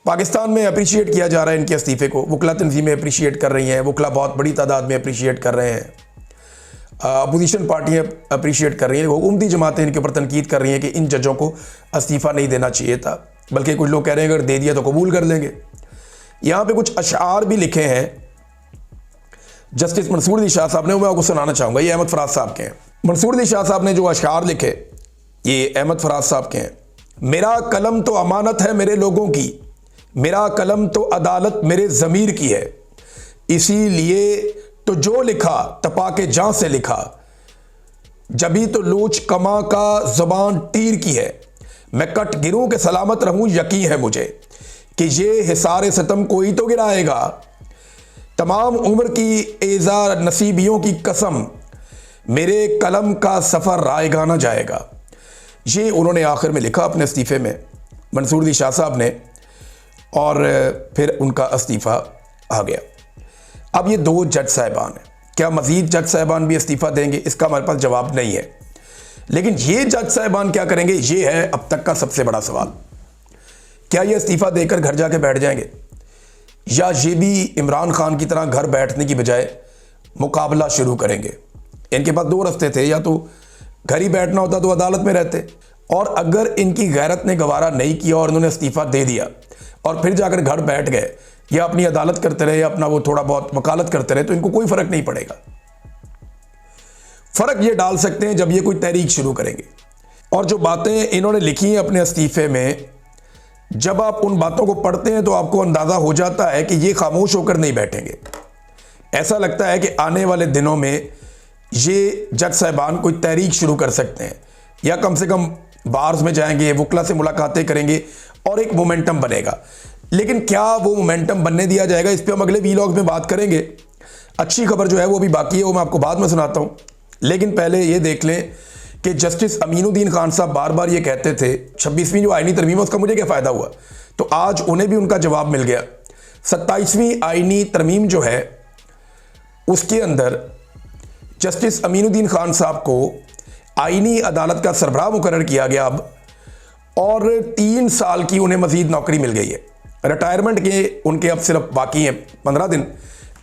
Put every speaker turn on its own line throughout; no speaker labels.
पाकिस्तान में अप्रिशिएट किया जा रहा है इनके इस्तीफे को, वकला तंजीमें अप्रिशिएट कर रही हैं, वकला बहुत बड़ी तादाद में अप्रिशिएट कर रहे हैं, अपोजिशन पार्टियां अप्रिशिएट कर रही हैं, हुकूमती जमातें इनके ऊपर तनकीद कर रही हैं कि इन जजों को इस्तीफ़ा नहीं देना चाहिए था, बल्कि कुछ लोग कह रहे हैं अगर दे दिया तो कबूल कर लेंगे। यहाँ पे कुछ अशार भी लिखे हैं जस्टिस मंसूर अली शाह साहब ने, वो मैं आपको सुनाना चाहूँगा। ये अहमद फराज साहब के हैं। मंसूर अली शाह साहब ने जो अशार लिखे ये अहमद फराज साहब के हैं। मेरा कलम तो अमानत है मेरे लोगों की, मेरा कलम तो अदालत मेरे ज़मीर की है, इसीलिए तो जो लिखा तपा के जान से लिखा, जभी तो लोच कमा का ज़बान तीर की है, मैं कट गिरूं के सलामत रहूं यकीन है मुझे कि ये हिसारे सितम कोई तो गिराएगा, तमाम उम्र की एज़ा नसीबियों की कसम, मेरे कलम का सफ़र रायगा ना जाएगा। ये उन्होंने आखिर में लिखा अपने इस्तीफ़े में मंसूर अली शाह साहब ने, और फिर उनका इस्तीफ़ा आ गया। अब ये दो जज साहिबान हैं, क्या मज़ीद जज साहिबान भी इस्तीफ़ा देंगे? इसका हमारे पास जवाब नहीं है, लेकिन ये जज साहिबान क्या करेंगे ये है अब तक का सबसे बड़ा सवाल। क्या ये इस्तीफ़ा देकर घर जाके बैठ जाएंगे, या ये भी इमरान खान की तरह घर बैठने की बजाय मुकाबला शुरू करेंगे? इनके पास दो रास्ते थे, या तो घर ही बैठना होता तो अदालत में रहते, और अगर इनकी गैरत ने गवारा नहीं किया और उन्होंने इस्तीफ़ा दे दिया और फिर जाकर घर बैठ गए, या अपनी अदालत करते रहे, या अपना वो थोड़ा बहुत वकालत करते रहे, तो इनको कोई फ़र्क नहीं पड़ेगा। फ़र्क ये डाल सकते हैं जब ये कोई तहरीक शुरू करेंगे। और जो बातें इन्होंने लिखी हैं अपने इस्तीफ़े में, जब आप उन बातों को पढ़ते हैं तो आपको अंदाज़ा हो जाता है कि ये खामोश होकर नहीं बैठेंगे। ऐसा लगता है कि आने वाले दिनों में ये जज साहिबान कोई तहरीक शुरू कर सकते हैं, या कम से कम बार्स में जाएंगे, वकला से मुलाकातें करेंगे और एक मोमेंटम बनेगा। लेकिन क्या वो मोमेंटम बनने दिया जाएगा, इस पर हम अगले वीलॉग्स में बात करेंगे। अच्छी खबर जो है वो भी बाकी है, वो मैं आपको बाद में सुनाता हूँ। लेकिन पहले ये देख लें कि जस्टिस अमीनुद्दीन खान साहब बार बार ये कहते थे 26वीं जो आईनी तरमीम है उसका मुझे क्या फ़ायदा हुआ, तो आज उन्हें भी उनका जवाब मिल गया। 27वीं आईनी तरमीम जो है उसके अंदर जस्टिस अमीनुद्दीन खान साहब को आईनी अदालत का सरबराह मुकर्रर किया गया अब, और 3 साल की उन्हें मज़ीद नौकरी मिल गई है। रिटायरमेंट के उनके अब सिर्फ बाकी हैं 15 दिन,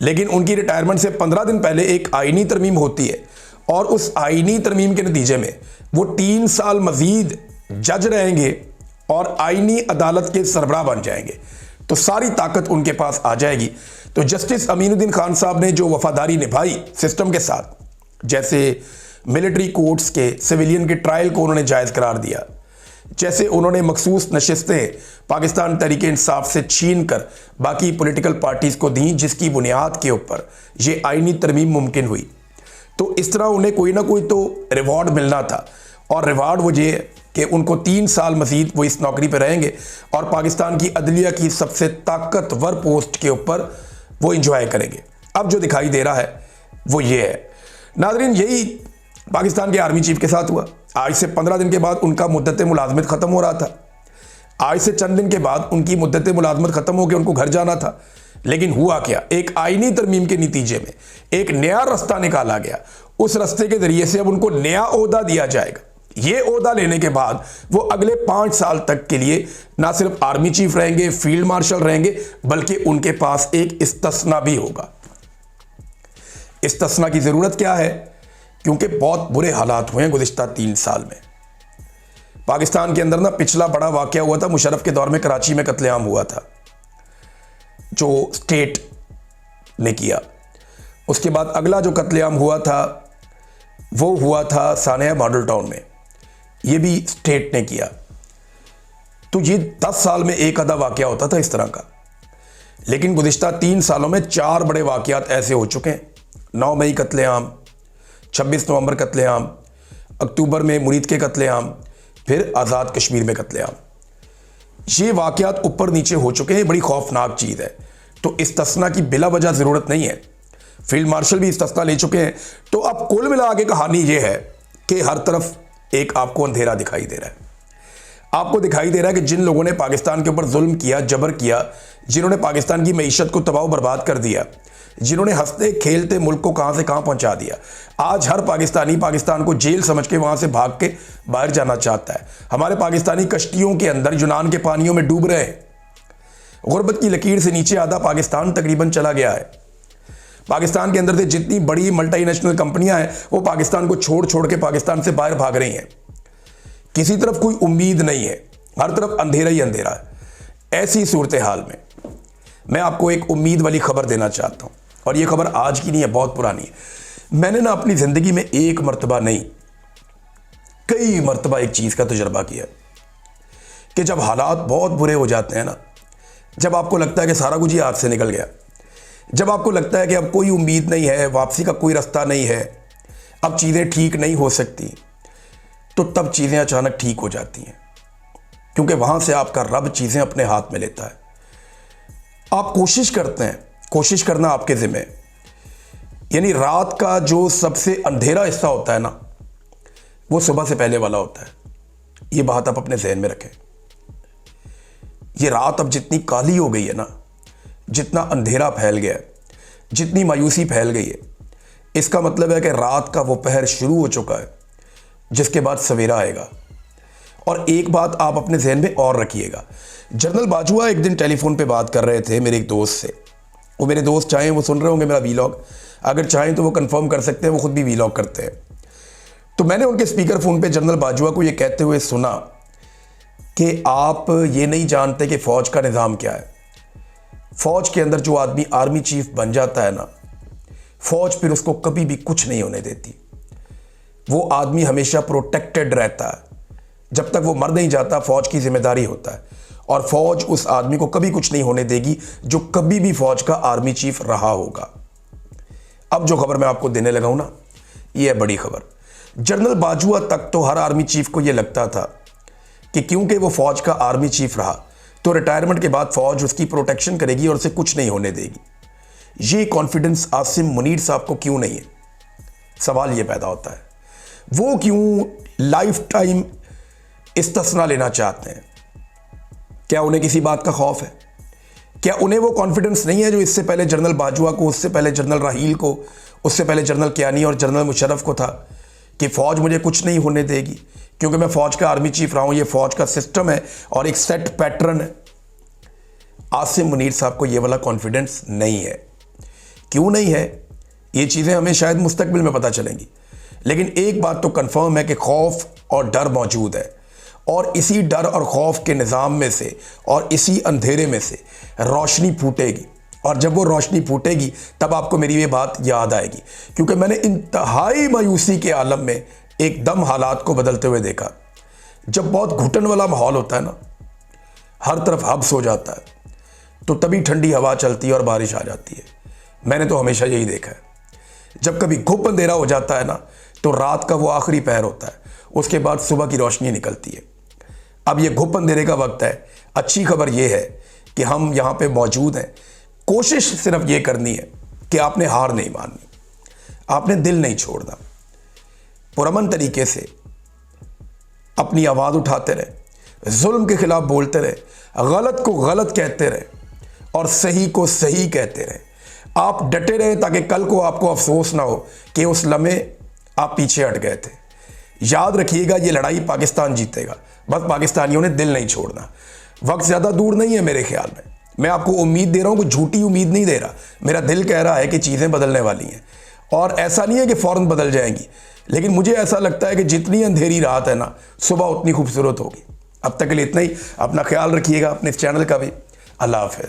लेकिन उनकी रिटायरमेंट से 15 दिन पहले एक आईनी तरमीम होती है, और उस आईनी तरमीम के नतीजे में वो 3 साल मज़ीद जज रहेंगे और आईनी अदालत के सरबराह बन जाएंगे, तो सारी ताकत उनके पास आ जाएगी। तो जस्टिस अमीनुद्दीन खान साहब ने जो वफादारी निभाई सिस्टम के साथ, जैसे मिलिट्री कोर्ट्स के सिविलियन के ट्रायल को उन्होंने जायज़ करार दिया, जैसे उन्होंने मखसूस नशिस्तें पाकिस्तान तहरीक इंसाफ से छीन कर बाकी पॉलिटिकल पार्टीज़ को दी, जिसकी बुनियाद के ऊपर ये आईनी तरमीम मुमकिन हुई, तो इस तरह उन्हें कोई ना कोई तो रिवॉर्ड मिलना था। और रिवॉर्ड वो ये कि उनको 3 साल मज़ीद वो इस नौकरी पर रहेंगे और पाकिस्तान की अदलिया की सबसे ताकतवर पोस्ट के ऊपर वो इंजॉय करेंगे। अब जो दिखाई दे रहा है वो ये है नाज़रीन, यही पाकिस्तान के आर्मी चीफ के साथ हुआ। आज से 15 दिन के बाद उनका मुद्दत मुलाजमत ख़त्म हो रहा था। आज से चंद दिन के बाद उनकी मुद्दत मुलाजमत ख़त्म हो के उनको घर जाना था। लेकिन हुआ क्या, एक आईनी तरमीम के नतीजे में एक नया रास्ता निकाला गया। उस रास्ते के ज़रिए से अब उनको नया ओहदा दिया जाएगा। ये ओहदा लेने के बाद वो अगले 5 साल तक के लिए ना सिर्फ आर्मी चीफ रहेंगे, फील्ड मार्शल रहेंगे, बल्कि उनके पास एक इस्तिस्ना भी होगा। इस्तिस्ना की ज़रूरत क्या है, क्योंकि बहुत बुरे हालात हुए हैं गुज़िश्ता 3 साल में। पाकिस्तान के अंदर ना पिछला बड़ा वाक़या हुआ था मुशर्रफ के दौर में, कराची में कत्लेआम हुआ था जो स्टेट ने किया। उसके बाद अगला जो कत्लेआम हुआ था वो हुआ था सानिया मॉडल टाउन में, ये भी स्टेट ने किया। तो ये 10 साल में एक आधा वाक़या होता था इस तरह का। लेकिन गुज़िश्ता 3 सालों में 4 बड़े वाक़यात ऐसे हो चुके हैं। 9 मई कत्लेआम, 26 नवंबर कत्लेआम, अक्टूबर में मुरीद के कत्लेआम, फिर आज़ाद कश्मीर में कत्लेआम। ये वाक़यात ऊपर नीचे हो चुके हैं, बड़ी खौफनाक चीज़ है। तो इस्तिस्ना की बिला वजह ज़रूरत नहीं है। फील्ड मार्शल भी इस्तिस्ना ले चुके हैं। तो अब कुल मिला के कहानी ये है कि हर तरफ एक आपको अंधेरा दिखाई दे रहा है। आपको दिखाई दे रहा है कि जिन लोगों ने पाकिस्तान के ऊपर जुल्म किया, जबर किया, जिन्होंने पाकिस्तान की मईशत को तबाह बर्बाद कर दिया, जिन्होंने हंसते खेलते मुल्क को कहां से कहां पहुंचा दिया, आज हर पाकिस्तानी पाकिस्तान को जेल समझ के वहां से भाग के बाहर जाना चाहता है। हमारे पाकिस्तानी कश्तियों के अंदर यूनान के पानियों में डूब रहे हैं। गुर्बत की लकीर से नीचे आधा पाकिस्तान तकरीबन चला गया है। पाकिस्तान के अंदर से जितनी बड़ी मल्टीनेशनल कंपनियां हैं वो पाकिस्तान को छोड़ छोड़ के पाकिस्तान से बाहर भाग रही हैं। किसी तरफ कोई उम्मीद नहीं है, हर तरफ अंधेरा ही अंधेरा है। ऐसी सूरत हाल में मैं आपको एक उम्मीद वाली खबर देना चाहता हूं, और ये खबर आज की नहीं है, बहुत पुरानी है। मैंने ना अपनी ज़िंदगी में एक मरतबा नहीं, कई मरतबा एक चीज़ का तजुर्बा किया कि जब हालात बहुत बुरे हो जाते हैं ना, जब आपको लगता है कि सारा कुछ ही हाथ से निकल गया, जब आपको लगता है कि अब कोई उम्मीद नहीं है, वापसी का कोई रास्ता नहीं है, अब चीज़ें ठीक नहीं हो सकती, तो तब चीज़ें अचानक ठीक हो जाती हैं, क्योंकि वहाँ से आपका रब चीज़ें अपने हाथ में लेता है। आप कोशिश करते हैं, कोशिश करना आपके ज़िम्मे, यानी रात का जो सबसे अंधेरा हिस्सा होता है ना, वो सुबह से पहले वाला होता है। ये बात आप अपने जहन में रखें। ये रात अब जितनी काली हो गई है ना, जितना अंधेरा फैल गया है, जितनी मायूसी फैल गई है, इसका मतलब है कि रात का वो पहर शुरू हो चुका है, जिसके बाद सवेरा आएगा। और एक बात आप अपने जहन में और रखिएगा। जनरल बाजवा एक दिन टेलीफोन पे बात कर रहे थे मेरे एक दोस्त से। वो मेरे दोस्त चाहें वो सुन रहे होंगे मेरा वीलॉग, अगर चाहें तो वो कंफर्म कर सकते हैं, वो खुद भी वीलॉग करते हैं। तो मैंने उनके स्पीकर फ़ोन पे जनरल बाजवा को ये कहते हुए सुना कि आप ये नहीं जानते कि फ़ौज का निज़ाम क्या है। फ़ौज के अंदर जो आदमी आर्मी चीफ बन जाता है ना, फ़ौज फिर उसको कभी भी कुछ नहीं होने देती। वो आदमी हमेशा प्रोटेक्टेड रहता है, जब तक वो मर नहीं जाता फ़ौज की जिम्मेदारी होता है, और फ़ौज उस आदमी को कभी कुछ नहीं होने देगी जो कभी भी फ़ौज का आर्मी चीफ रहा होगा। अब जो खबर मैं आपको देने लगा हूं ना, ये है बड़ी खबर। जनरल बाजवा तक तो हर आर्मी चीफ को ये लगता था कि क्योंकि वो फ़ौज का आर्मी चीफ रहा तो रिटायरमेंट के बाद फ़ौज उसकी प्रोटेक्शन करेगी और उसे कुछ नहीं होने देगी। ये कॉन्फिडेंस आसिम मुनीर साहब को क्यों नहीं है? सवाल ये पैदा होता है, वो क्यों लाइफ टाइम इस्तिस्ना लेना चाहते हैं? क्या उन्हें किसी बात का खौफ है? क्या उन्हें वो कॉन्फिडेंस नहीं है जो इससे पहले जनरल बाजवा को, उससे पहले जनरल राहील को, उससे पहले जनरल कियानी और जनरल मुशर्रफ को था कि फ़ौज मुझे कुछ नहीं होने देगी क्योंकि मैं फ़ौज का आर्मी चीफ रहा हूँ, ये फ़ौज का सिस्टम है और एक सेट पैटर्न है। आसिम मुनीर साहब को ये वाला कॉन्फिडेंस नहीं है। क्यों नहीं है? ये चीज़ें हमें शायद मुस्तकबिल में पता चलेंगी, लेकिन एक बात तो कन्फर्म है कि खौफ और डर मौजूद है, और इसी डर और खौफ के निज़ाम में से और इसी अंधेरे में से रोशनी फूटेगी, और जब वो रोशनी फूटेगी तब आपको मेरी ये बात याद आएगी, क्योंकि मैंने इंतहाई मायूसी के आलम में एकदम हालात को बदलते हुए देखा। जब बहुत घुटन वाला माहौल होता है ना, हर तरफ हब्स हो जाता है, तो तभी ठंडी हवा चलती है और बारिश आ जाती है। मैंने तो हमेशा यही देखा है। जब कभी घुप अंधेरा हो जाता है ना, तो रात का वो आखिरी पहर होता है, उसके बाद सुबह की रोशनी निकलती है। अब ये घुप अंधेरे का वक्त है। अच्छी खबर ये है कि हम यहाँ पे मौजूद हैं। कोशिश सिर्फ ये करनी है कि आपने हार नहीं माननी, आपने दिल नहीं छोड़ना, पुरअमन तरीके से अपनी आवाज़ उठाते रहे, जुल्म के खिलाफ बोलते रहे, गलत को गलत कहते रहे और सही को सही कहते रहे। आप डटे रहे ताकि कल को आपको अफसोस ना हो कि उस लम्हे आप पीछे हट गए थे। याद रखिएगा, ये लड़ाई पाकिस्तान जीतेगा, बस पाकिस्तानियों ने दिल नहीं छोड़ना। वक्त ज़्यादा दूर नहीं है मेरे ख्याल में। मैं आपको उम्मीद दे रहा हूँ, कोई झूठी उम्मीद नहीं दे रहा। मेरा दिल कह रहा है कि चीज़ें बदलने वाली हैं, और ऐसा नहीं है कि फ़ौरन बदल जाएंगी, लेकिन मुझे ऐसा लगता है कि जितनी अंधेरी रात है ना, सुबह उतनी खूबसूरत होगी। अब तक के लिए इतना ही। अपना ख्याल रखिएगा, अपने इस चैनल का भी। अल्लाह हाफ़िज़।